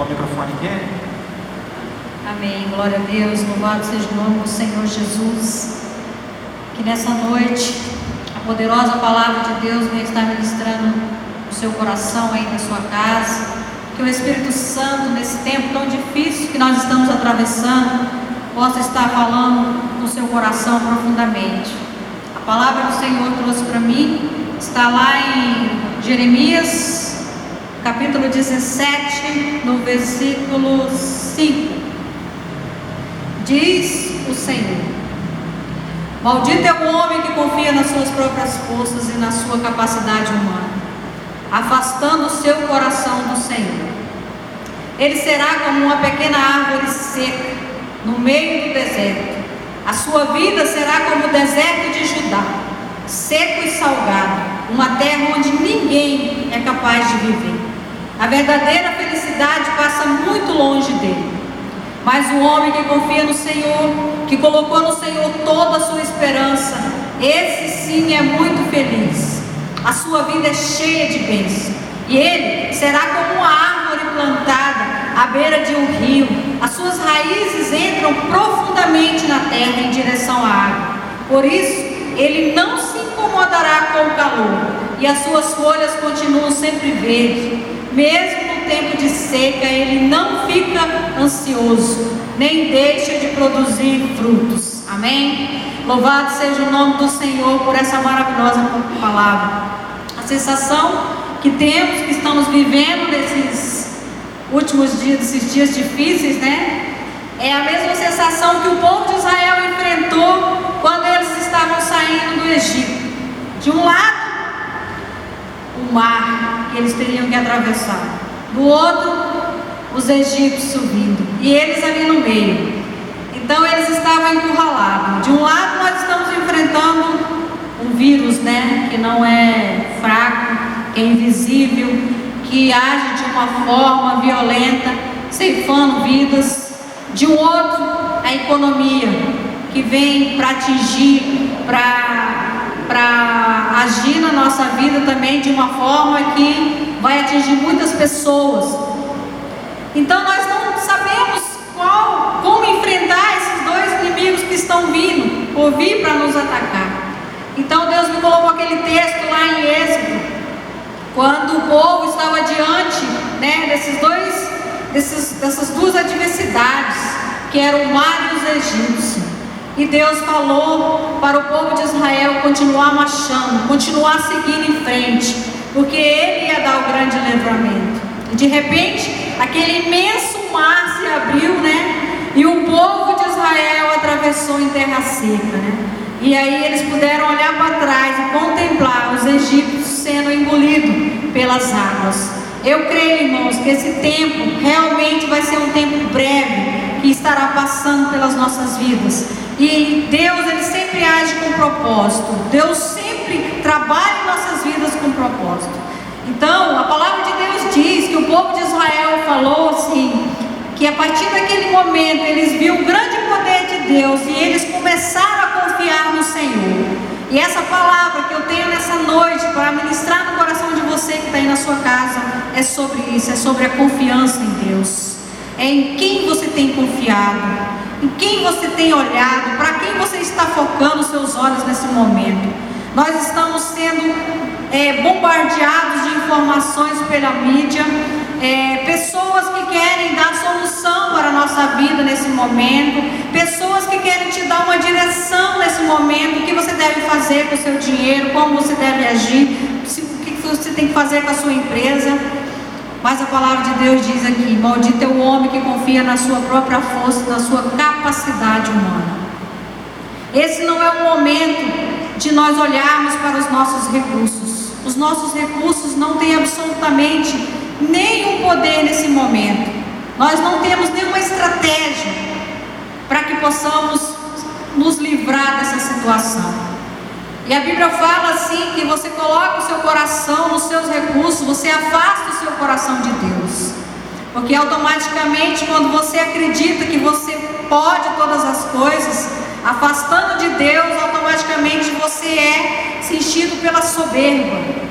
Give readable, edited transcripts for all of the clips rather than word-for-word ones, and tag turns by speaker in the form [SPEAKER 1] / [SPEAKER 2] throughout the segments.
[SPEAKER 1] o microfone aqui.
[SPEAKER 2] Amém, glória a Deus, louvado seja o nome do Senhor Jesus. Que nessa noite a poderosa palavra de Deus venha estar ministrando no seu coração, aí na sua casa. Que o Espírito Santo, nesse tempo tão difícil que nós estamos atravessando, possa estar falando no seu coração profundamente. A palavra do Senhor trouxe para mim, está lá em Jeremias, capítulo 17, no versículo 5. Diz o Senhor: maldito é o homem que confia nas suas próprias forças e na sua capacidade humana, afastando o seu coração do Senhor. Ele será como uma pequena árvore seca no meio do deserto. A sua vida será como o deserto de Judá, seco e salgado, uma terra onde ninguém é capaz de viver. A verdadeira felicidade passa muito longe dele. Mas o homem que confia no Senhor, que colocou no Senhor toda a sua esperança, esse sim é muito feliz. A sua vida é cheia de bênçãos, e ele será como uma árvore plantada à beira de um rio. As suas raízes entram profundamente na terra em direção à água. Por isso, ele não se incomodará com o calor, e as suas folhas continuam sempre verdes. Mesmo no tempo de seca, ele não fica ansioso, nem deixa de produzir frutos. Amém? Louvado seja o nome do Senhor por essa maravilhosa palavra. A sensação que temos, que estamos vivendo nesses últimos dias, desses dias difíceis, né? É a mesma sensação que o povo de Israel enfrentou quando eles estavam saindo do Egito. De um lado, o mar que eles teriam que atravessar, do outro, os egípcios subindo, e eles ali no meio. Então eles estavam encurralados. De um lado nós estamos enfrentando um vírus, né, que não é fraco, que é invisível, que age de uma forma violenta, ceifando vidas. De um outro, a economia, que vem para atingir, para agir na nossa vida também de uma forma que vai atingir muitas pessoas. Então nós não sabemos como enfrentar esses dois inimigos que estão vindo, ou vir para nos atacar. Então Deus me colocou aquele texto lá em Êxodo, quando o povo estava diante, né, dessas duas adversidades, que eram o mar e os egípcios. E Deus falou para o povo de Israel continuar marchando, continuar seguindo em frente, porque Ele ia dar o grande livramento. E de repente, aquele imenso mar se abriu, né? E o povo de Israel atravessou em terra seca, né? E aí eles puderam olhar para trás e contemplar os egípcios sendo engolidos pelas águas. Eu creio, irmãos, que esse tempo realmente vai ser um tempo breve, que estará passando pelas nossas vidas. E Deus, Ele sempre age com propósito. Deus sempre trabalha em nossas vidas com propósito. Então, a palavra de Deus diz que o povo de Israel falou assim, que a partir daquele momento eles viram o grande poder de Deus e eles começaram a confiar no Senhor. E essa palavra que eu tenho nessa noite para ministrar no coração de você que está aí na sua casa é sobre isso, é sobre a confiança em Deus. É em quem você tem confiado, em quem você tem olhado, para quem você está focando os seus olhos nesse momento. Nós estamos sendo bombardeados de informações pela mídia, pessoas que querem dar solução para a nossa vida nesse momento, pessoas que querem te dar uma direção nesse momento, o que você deve fazer com o seu dinheiro, como você deve agir, o que você tem que fazer com a sua empresa. Mas a palavra de Deus diz aqui: maldito é o homem que confia na sua própria força, na sua capacidade humana. Esse não é o momento de nós olharmos para os nossos recursos. Os nossos recursos não têm absolutamente nenhum poder nesse momento. Nós não temos nenhuma estratégia para que possamos nos livrar dessa situação. E a Bíblia fala assim, que você coloca o seu coração nos seus recursos, você afasta o seu coração de Deus. Porque automaticamente, quando você acredita que você pode todas as coisas, afastando de Deus, automaticamente você é cingido pela soberba.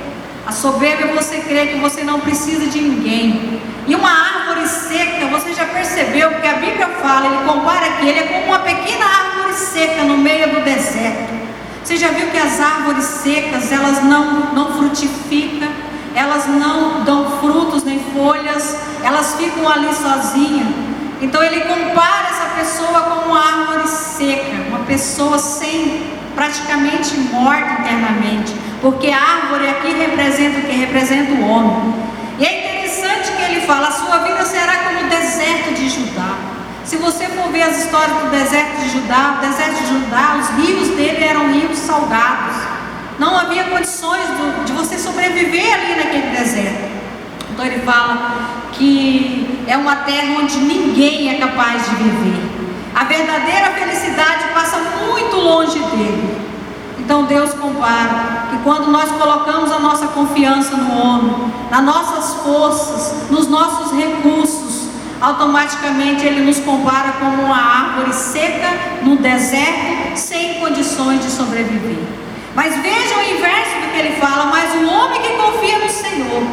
[SPEAKER 2] A soberba é você crer que você não precisa de ninguém. E uma árvore seca, compara que ele é como uma pequena árvore seca no meio do deserto. Você já viu que as árvores secas, elas não frutificam, elas não dão frutos nem folhas, elas ficam ali sozinhas. Então ele compara essa pessoa com uma árvore seca, uma pessoa praticamente morta internamente, porque a árvore aqui representa o que? Representa o homem. E é interessante que ele fala: a sua vida será como o deserto de Judá. Se você for ver as histórias do deserto de Judá, os rios dele eram rios salgados. Não havia condições de você sobreviver ali naquele deserto. Então ele fala que é uma terra onde ninguém é capaz de viver. A verdadeira felicidade passa muito longe dele. Então Deus compara que quando nós colocamos a nossa confiança no homem, nas nossas forças, nos nossos recursos, automaticamente ele nos compara como uma árvore seca no deserto, sem condições de sobreviver. Mas veja o inverso do que ele fala: mas o homem que confia no Senhor,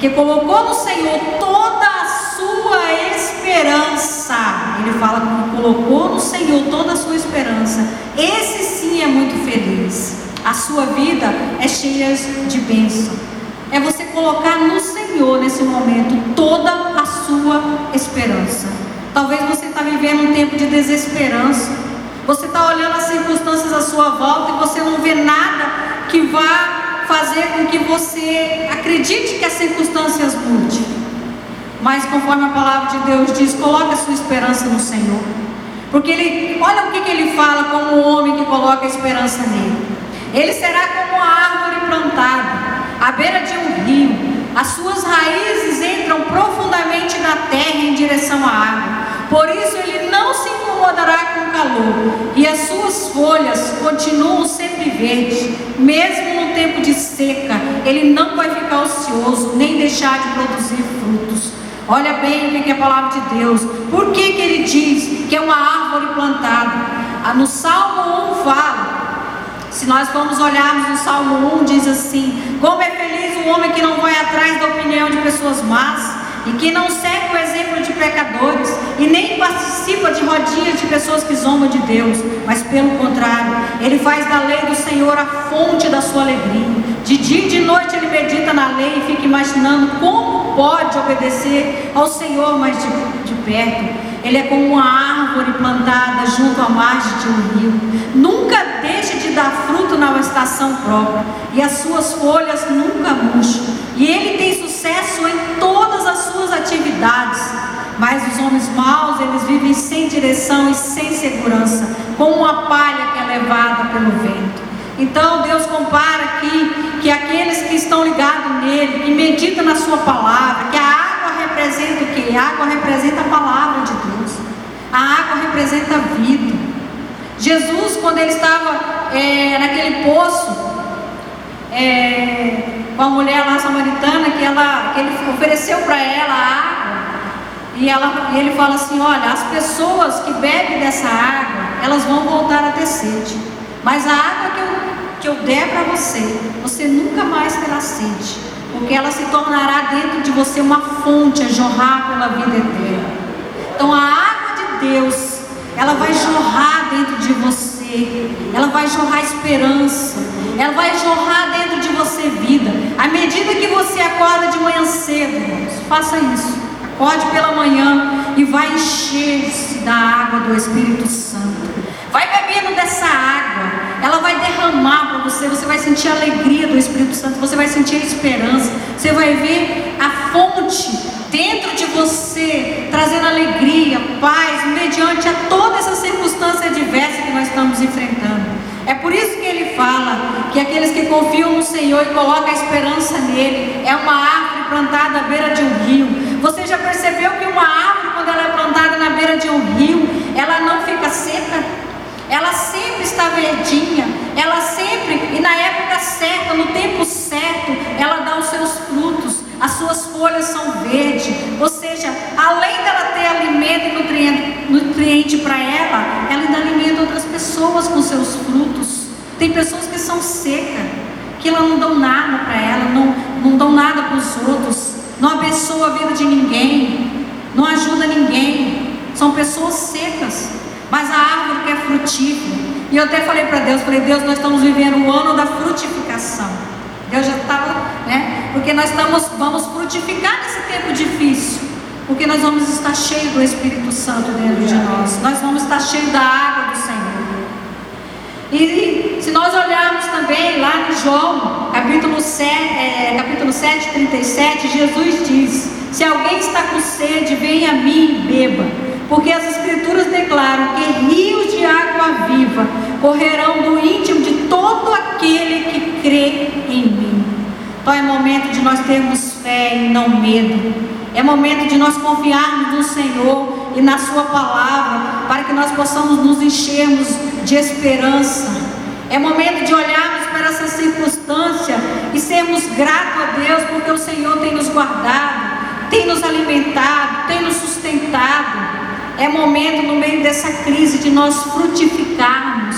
[SPEAKER 2] que colocou no Senhor toda a sua esperança, ele fala que colocou no Senhor toda a sua esperança, esse sim é muito feliz. A sua vida é cheia de bênção. É você colocar no Senhor nesse momento toda a sua esperança. Talvez você está vivendo um tempo de desesperança. Você está olhando as circunstâncias à sua volta e você não vê nada que vá fazer com que você acredite que as circunstâncias mudem. Mas conforme a palavra de Deus diz, coloque a sua esperança no Senhor. Porque olha o que ele fala como o homem que coloca a esperança nele. Ele será como uma árvore plantada à beira de um rio. As suas raízes entram profundamente na terra em direção à água. Por isso ele não se incomodará com o calor, e as suas folhas continuam sempre verdes. Mesmo no tempo de seca, ele não vai ficar ocioso, nem deixar de produzir frutos. Olha bem o que é a palavra de Deus. Por que ele diz que é uma árvore plantada? No Salmo 1 fala. Se nós vamos olharmos no Salmo 1, diz assim: como é feliz o homem que não vai atrás da opinião de pessoas más, e que não segue o exemplo de pecadores, e nem participa de rodinhas de pessoas que zombam de Deus, mas pelo contrário, ele faz da lei do Senhor a fonte da sua alegria. De dia e de noite ele medita na lei e fica imaginando como pode obedecer ao Senhor mais de perto. Ele é como uma árvore plantada junto à margem de um rio. Nunca deixa de dar fruto na estação própria, e as suas folhas nunca murcham. E ele tem sucesso em todas as suas atividades. Mas os homens maus, eles vivem sem direção e sem segurança, como uma palha que é levada pelo vento. Então Deus compara aqui que aqueles que estão ligados nele, que meditam na sua palavra, que a água representa o quê? A água representa a palavra de Deus. A água representa a vida. Jesus, quando ele estava naquele poço, com a mulher lá samaritana, que ele ofereceu para ela água, e ele fala assim: olha, as pessoas que bebem dessa água, elas vão voltar a ter sede, mas a água que eu der para você, você nunca mais terá sede, porque ela se tornará dentro de você uma fonte a jorrar pela vida eterna. Então a água de Deus, ela vai jorrar dentro de você, ela vai jorrar esperança, ela vai jorrar dentro de você vida. À medida que você acorda de manhã cedo, irmãos, faça isso. Acorde pela manhã e vai encher-se da água do Espírito Santo. Vai bebendo dessa água, ela vai derramar para você. Você vai sentir a alegria do Espírito Santo, você vai sentir a esperança, você vai ver a fonte dentro de você, trazendo alegria, paz, mediante a toda essa circunstância adversa que nós estamos enfrentando. É por isso que ele fala que aqueles que confiam no Senhor e colocam a esperança nele, é uma árvore plantada à beira de um rio. Você já percebeu que uma árvore, quando ela é plantada na beira de um rio, ela não fica seca? Ela sempre está verdinha, ela sempre, e na época certa, no tempo certo, ela dá os seus frutos, as suas folhas são verdes. Ou seja, além dela ter alimento e nutriente para ela ainda alimenta outras pessoas com seus frutos. Tem pessoas que são secas, que ela não dão nada para ela, não dão nada para os outros, não abençoa a vida de ninguém, não ajuda ninguém. são pessoas secas, mas a árvore que é frutífera. E eu até falei para Deus, Deus, nós estamos vivendo o ano da frutificação. Deus já estava, né? Porque nós vamos frutificar nesse tempo difícil, porque nós vamos estar cheios do Espírito Santo dentro de nós vamos estar cheios da água do Senhor. E se nós olharmos também lá em João, capítulo 7, 37, Jesus diz: se alguém está com sede, venha a mim e beba, porque as Escrituras declaram que rios de água viva correrão do íntimo de todo aquele que crê em mim. Então é momento de nós termos fé e não medo. É momento de nós confiarmos no Senhor e na sua palavra, para que nós possamos nos enchermos de esperança. É momento de olharmos para essa circunstância e sermos gratos a Deus, porque o Senhor tem nos guardado, tem nos alimentado, tem nos sustentado. É momento, no meio dessa crise, de nós frutificarmos,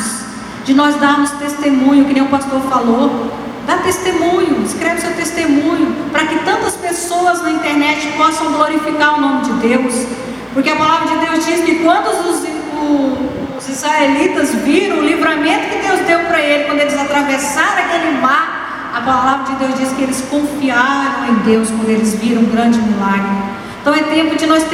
[SPEAKER 2] de nós darmos testemunho, que nem o pastor falou. Dá testemunho, escreve seu testemunho, para que tantas pessoas na internet possam glorificar o nome de Deus. Porque a palavra de Deus diz que quando os israelitas viram o livramento que Deus deu para eles, quando eles atravessaram aquele mar, a palavra de Deus diz que eles confiaram em Deus quando eles viram um grande milagre. Então é tempo de nós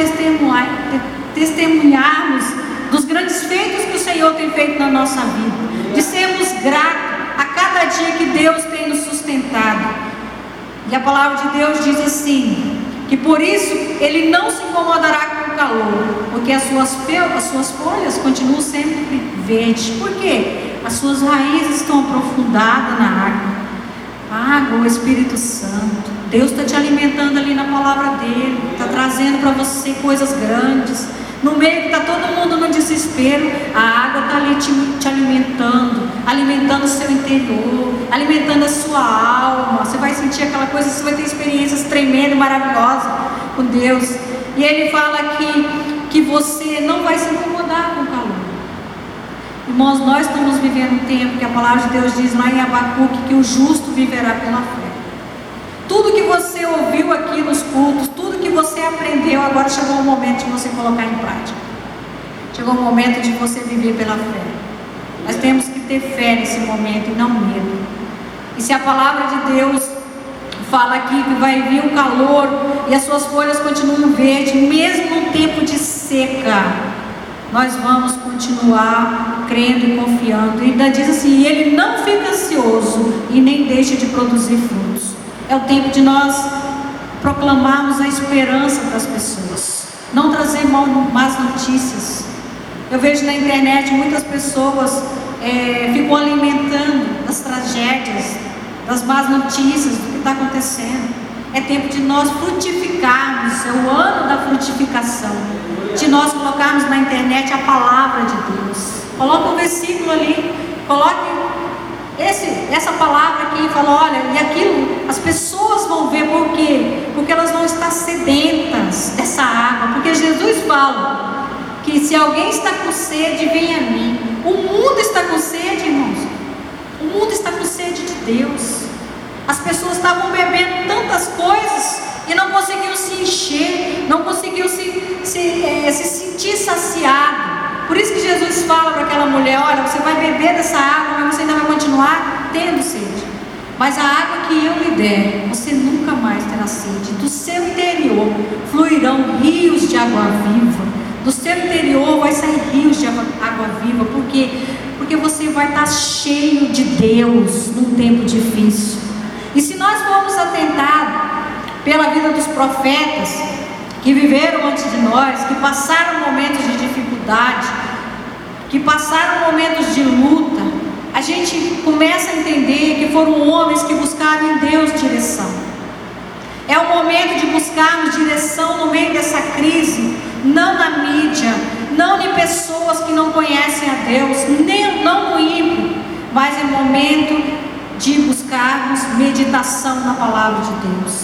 [SPEAKER 2] testemunharmos dos grandes feitos que o Senhor tem feito na nossa vida, de sermos gratos a cada dia que Deus tem nos sustentado. E a palavra de Deus diz assim, que por isso Ele não se incomodará com o calor, porque as suas folhas continuam sempre verdes. Por quê? As suas raízes estão aprofundadas na água. A água, o Espírito Santo. Deus está te alimentando ali na palavra dEle, está trazendo para você coisas grandes. No meio que está todo mundo no desespero, a água está ali te alimentando, alimentando o seu interior, alimentando a sua alma. Você vai sentir aquela coisa, você vai ter experiências tremendas, maravilhosas com Deus. E Ele fala aqui que você não vai se incomodar com o calor. Irmãos, nós estamos vivendo um tempo que a palavra de Deus diz lá em Abacuque que o justo viverá pela fé. Tudo que você ouviu aqui nos cultos, tudo que você aprendeu, agora chegou o momento de você colocar em prática. Chegou o momento de você viver pela fé. Nós temos que ter fé nesse momento e não medo. E se a palavra de Deus fala aqui que vai vir o calor e as suas folhas continuam verdes, mesmo no tempo de seca, nós vamos continuar crendo e confiando. E ainda diz assim: ele não fica ansioso e nem deixa de produzir frutos. É o tempo de nós proclamarmos a esperança para as pessoas, não trazer más notícias. Eu vejo na internet muitas pessoas ficam alimentando as tragédias, das más notícias, do que está acontecendo. É tempo de nós frutificarmos, é o ano da frutificação, de nós colocarmos na internet a palavra de Deus. Coloca um versículo ali, coloque essa palavra aqui e fala: olha, e aquilo, as pessoas vão ver. Por quê? Porque elas vão estar sedentas dessa água. Porque Jesus fala que se alguém está com sede, venha a mim. O mundo está com sede, irmãos. O mundo está com sede de Deus. As pessoas estavam bebendo tantas coisas e não conseguiam se encher, não conseguiam se sentir saciado. Por isso que Jesus fala para aquela mulher: olha, você vai beber dessa água, mas você ainda vai continuar tendo sede. Mas a água que eu lhe der, você nunca mais terá sede. Do seu interior fluirão rios de água viva. Do seu interior vai sair rios de água viva. Por quê? Porque você vai estar cheio de Deus num tempo difícil. E se nós formos atentar pela vida dos profetas que viveram antes de nós, que passaram momentos de dificuldade, que passaram momentos de luta, a gente começa a entender que foram homens que buscaram em Deus direção. É o momento de buscarmos direção no meio dessa crise, não na mídia, não em pessoas que não conhecem a Deus, não no ímpio, mas é momento de buscarmos meditação na palavra de Deus.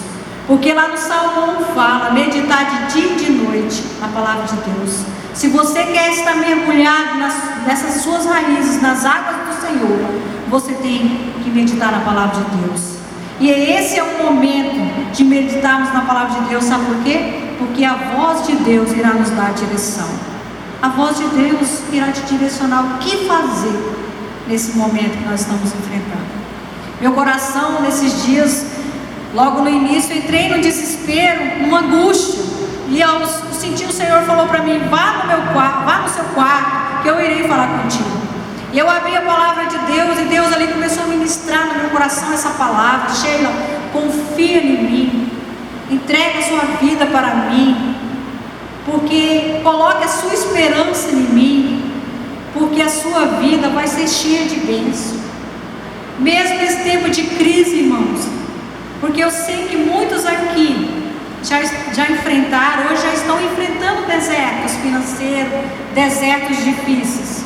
[SPEAKER 2] Porque lá no Salmo 1 fala: meditar de dia e de noite na palavra de Deus. Se você quer estar mergulhado nessas suas raízes, nas águas do Senhor, você tem que meditar na palavra de Deus. E esse é o momento de meditarmos na palavra de Deus. Sabe por quê? Porque a voz de Deus irá nos dar a direção. A voz de Deus irá te direcionar o que fazer nesse momento que nós estamos enfrentando. Meu coração, nesses dias, logo no início, eu entrei no desespero, numa angústia. E ao sentir o Senhor falou para mim: vá no meu quarto, vá no seu quarto, que eu irei falar contigo. E eu abri a palavra de Deus, e Deus ali começou a ministrar no meu coração essa palavra: Sheila, confia em mim, entrega a sua vida para mim, porque coloque a sua esperança em mim, porque a sua vida vai ser cheia de bênção. Mesmo nesse tempo de crise, irmãos, porque eu sei que muitos aqui já enfrentaram, hoje já estão enfrentando desertos financeiros, desertos difíceis.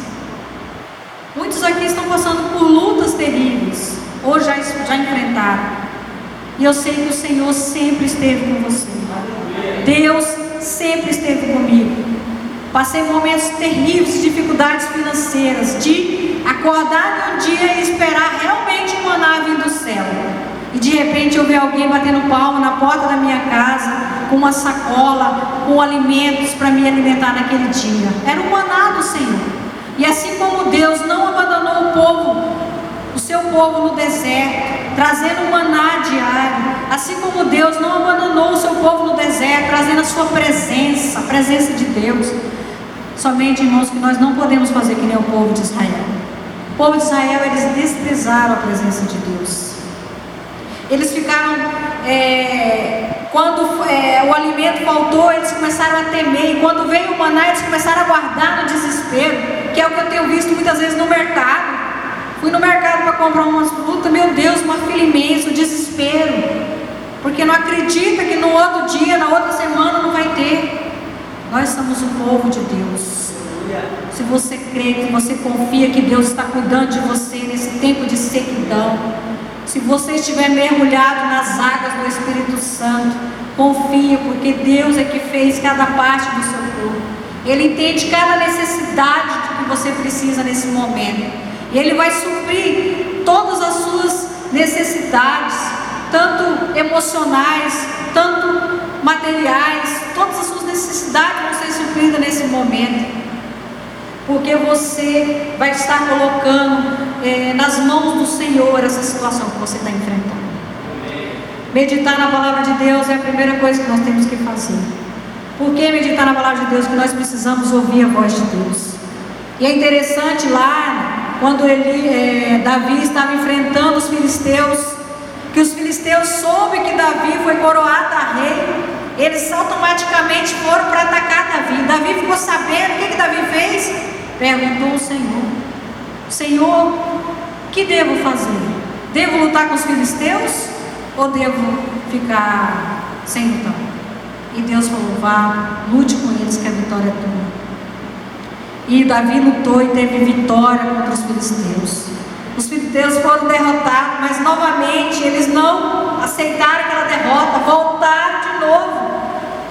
[SPEAKER 2] Muitos aqui estão passando por lutas terríveis, ou já enfrentaram. E eu sei que o Senhor sempre esteve com você. Deus sempre esteve comigo. Passei momentos terríveis, dificuldades financeiras, de acordar num dia e esperar realmente uma nave do céu. E de repente eu vi alguém batendo palma na porta da minha casa, com uma sacola, com alimentos para me alimentar naquele dia. Era o maná do Senhor. E assim como Deus não abandonou o seu povo no deserto, trazendo maná diário, assim como Deus não abandonou o seu povo no deserto, trazendo a sua presença, a presença de Deus. Somente, irmãos, que nós não podemos fazer que nem o povo de Israel. O povo de Israel, eles desprezaram a presença de Deus. Eles ficaram, quando o alimento faltou, eles começaram a temer. E quando veio o maná, eles começaram a guardar no desespero, que é o que eu tenho visto muitas vezes no mercado. Fui no mercado para comprar umas frutas, meu Deus, uma fila imensa, o desespero, porque não acredita que no outro dia, na outra semana não vai ter. Nós somos o povo de Deus. Se você crê, que você confia que Deus está cuidando de você nesse tempo de sequidão, se você estiver mergulhado nas águas do Espírito Santo, confia, porque Deus é que fez cada parte do seu corpo. Ele entende cada necessidade que você precisa nesse momento. E Ele vai suprir todas as suas necessidades, tanto emocionais, tanto materiais, todas as suas necessidades vão ser supridas nesse momento, porque você vai estar colocando nas mãos do Senhor essa situação que você está enfrentando. Meditar na palavra de Deus é a primeira coisa que nós temos que fazer. Por que meditar na palavra de Deus? Porque nós precisamos ouvir a voz de Deus. E é interessante lá, quando Davi estava enfrentando os filisteus, que os filisteus soube que Davi foi coroado a rei, eles automaticamente foram para atacar Davi. Davi ficou sabendo. O que Davi fez? Perguntou ao Senhor: Senhor, o que devo fazer? Devo lutar com os filisteus ou devo ficar sem lutar? E Deus falou: vá, lute com eles, que a vitória é tua. E Davi lutou e teve vitória contra os filisteus. Os filisteus foram derrotados, mas novamente eles não aceitaram aquela derrota, voltaram de novo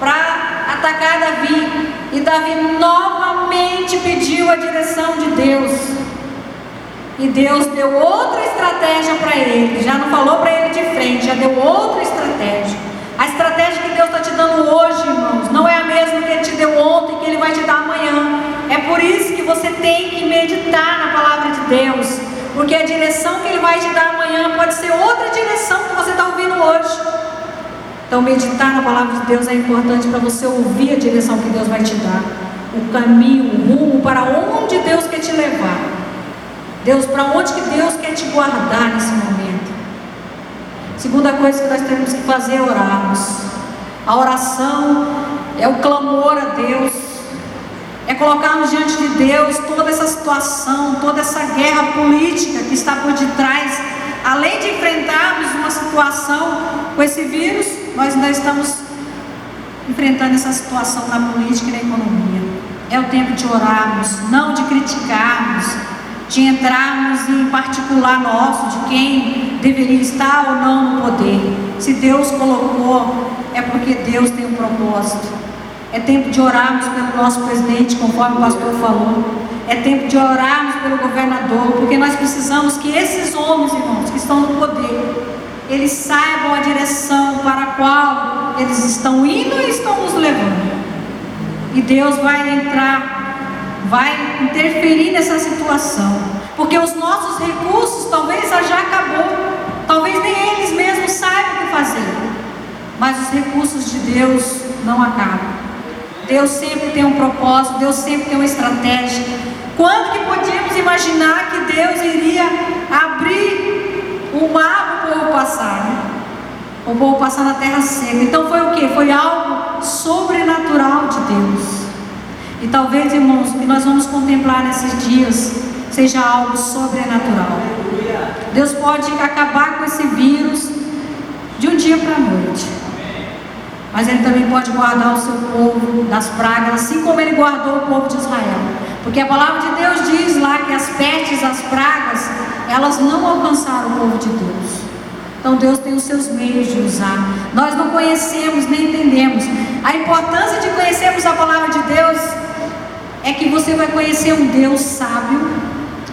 [SPEAKER 2] para atacar Davi. E Davi novamente pediu a direção de Deus. E Deus deu outra estratégia para ele. Já não falou para ele de frente, já deu outra estratégia. A estratégia que Deus está te dando hoje, irmãos, não é a mesma que Ele te deu ontem, que Ele vai te dar amanhã. É por isso que você tem que meditar na palavra de Deus, porque a direção que Ele vai te dar amanhã pode ser outra direção que você está ouvindo hoje. Então meditar na palavra de Deus é importante para você ouvir a direção que Deus vai te dar, o caminho, o rumo, para onde Deus quer te levar. Para onde que Deus quer te guardar nesse momento. Segunda coisa que nós temos que fazer é orarmos. A oração é o clamor a Deus, é colocarmos diante de Deus toda essa situação, toda essa guerra política que está por detrás. Além de enfrentarmos uma situação com esse vírus, nós ainda estamos enfrentando essa situação na política e na economia. É o tempo de orarmos, não de criticarmos, de entrarmos em particular nosso, de quem deveria estar ou não no poder. Se Deus colocou, é porque Deus tem um propósito. É tempo de orarmos pelo nosso presidente, conforme o pastor falou. É tempo de orarmos pelo governador, porque nós precisamos que esses homens, irmãos, que estão no poder, eles saibam a direção para a qual eles estão indo e estão nos levando. E Deus vai entrar vai interferir nessa situação, porque os nossos recursos talvez já acabou, talvez nem eles mesmos saibam o que fazer, mas os recursos de Deus não acabam. Deus sempre tem um propósito, Deus sempre tem uma estratégia. Quando que podíamos imaginar que Deus iria abrir o mar para o povo passar, né? O povo passar na terra seca. Então foi o que? Foi algo sobrenatural de Deus. E talvez, irmãos, o que nós vamos contemplar nesses dias seja algo sobrenatural. Deus pode acabar com esse vírus de um dia para a noite, mas Ele também pode guardar o seu povo das pragas, assim como Ele guardou o povo de Israel. Porque a palavra de Deus diz lá que as pestes, as pragas, elas não alcançaram o povo de Deus. Então Deus tem os seus meios de usar. Nós não conhecemos nem entendemos. A importância de conhecermos a palavra de Deus é que você vai conhecer um Deus sábio,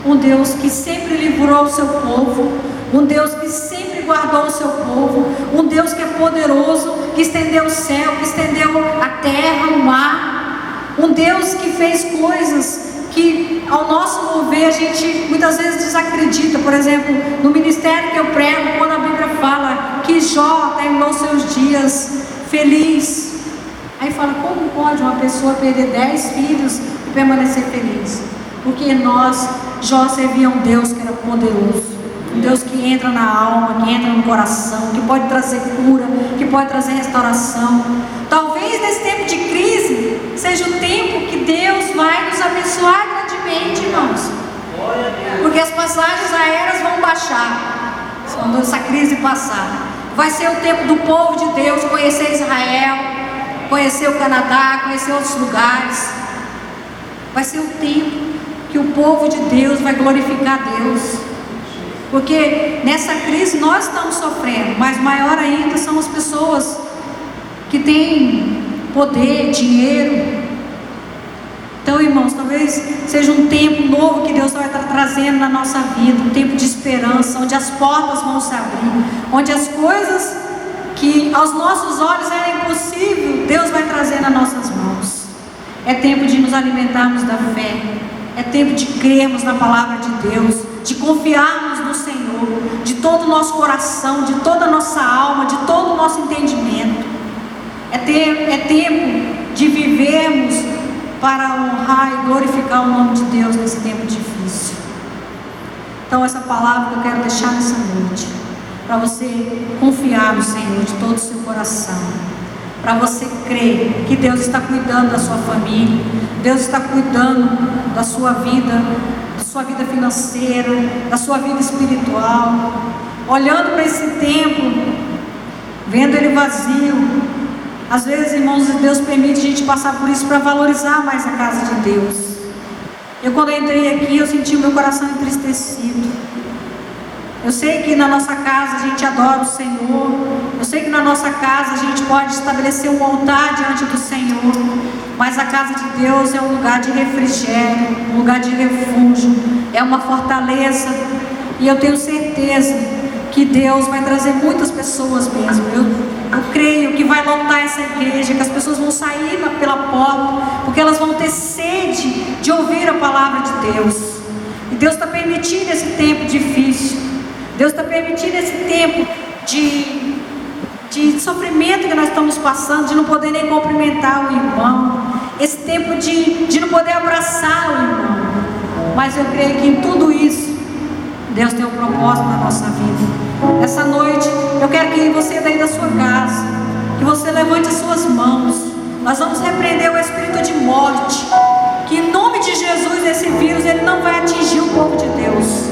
[SPEAKER 2] um Deus que sempre livrou o seu povo, um Deus que sempre guardou o seu povo, um Deus que é poderoso, que estendeu o céu, que estendeu a terra, o mar, um Deus que fez coisas que ao nosso mover a gente muitas vezes desacredita. Por exemplo, no ministério que eu prego, quando a Bíblia fala que Jó terminou seus dias feliz, aí fala, como pode uma pessoa perder 10 filhos e permanecer feliz? Porque Jó servia um Deus que era poderoso, um Deus que entra na alma, que entra no coração, que pode trazer cura, que pode trazer restauração. Talvez nesse tempo de crise seja o tempo que Deus vai nos abençoar grandemente, irmãos, porque as passagens aéreas vão baixar quando essa crise passar. Vai ser o tempo do povo de Deus conhecer Israel, conhecer o Canadá, conhecer outros lugares. Vai ser o tempo que o povo de Deus vai glorificar Deus, porque nessa crise nós estamos sofrendo, mas maior ainda são as pessoas que têm poder, dinheiro. Então, irmãos, talvez seja um tempo novo que Deus vai estar trazendo na nossa vida, um tempo de esperança, onde as portas vão se abrir, onde as coisas que aos nossos olhos eram impossíveis, Deus vai trazer nas nossas mãos. É tempo de nos alimentarmos da fé, é tempo de crermos na palavra de Deus, de confiarmos no Senhor, de todo o nosso coração, de toda a nossa alma, de todo o nosso entendimento. É tempo de vivermos para honrar e glorificar o nome de Deus nesse tempo difícil. Então essa palavra que eu quero deixar nessa noite, para você confiar no Senhor de todo o seu coração, para você crer que Deus está cuidando da sua família, Deus está cuidando da sua vida financeira, da sua vida espiritual. Olhando para esse templo, vendo ele vazio, às vezes, irmãos, Deus permite a gente passar por isso para valorizar mais a casa de Deus. Quando eu entrei aqui, eu senti o meu coração entristecido. Eu sei que na nossa casa a gente adora o Senhor, eu sei que na nossa casa a gente pode estabelecer um altar diante do Senhor, mas a casa de Deus é um lugar de refrigério, um lugar de refúgio, é uma fortaleza, e eu tenho certeza que Deus vai trazer muitas pessoas mesmo. Eu creio que vai lotar essa igreja, que as pessoas vão sair pela porta, porque elas vão ter sede de ouvir a palavra de Deus. E Deus está permitindo esse tempo difícil, Deus está permitindo esse tempo de sofrimento que nós estamos passando, de não poder nem cumprimentar o irmão, esse tempo de não poder abraçar o irmão. Mas eu creio que em tudo isso Deus tem um propósito na nossa vida. Essa noite eu quero que você daí da sua casa, que você levante as suas mãos. Nós vamos repreender o espírito de morte, que em nome de Jesus esse vírus ele não vai atingir o povo de Deus,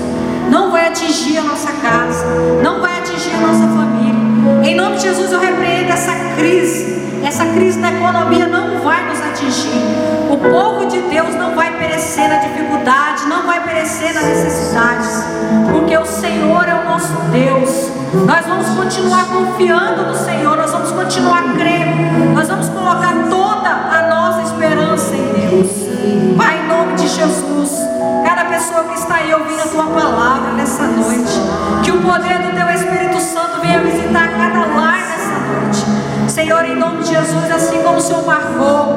[SPEAKER 2] não vai atingir a nossa casa, não vai atingir a nossa família. Em nome de Jesus eu repreendo essa crise da economia não vai nos atingir. O povo de Deus não vai perecer na dificuldade, não vai perecer nas necessidades, porque o Senhor é o nosso Deus. Nós vamos continuar confiando no Senhor, nós vamos continuar crendo, nós vamos colocar toda a nossa esperança em Deus. Pai, em nome de Jesus, cada pessoa que está aí ouvindo a Tua palavra nessa noite, que o poder do Teu Espírito Santo venha visitar cada lar nessa noite. Senhor, em nome de Jesus, assim como o Senhor marcou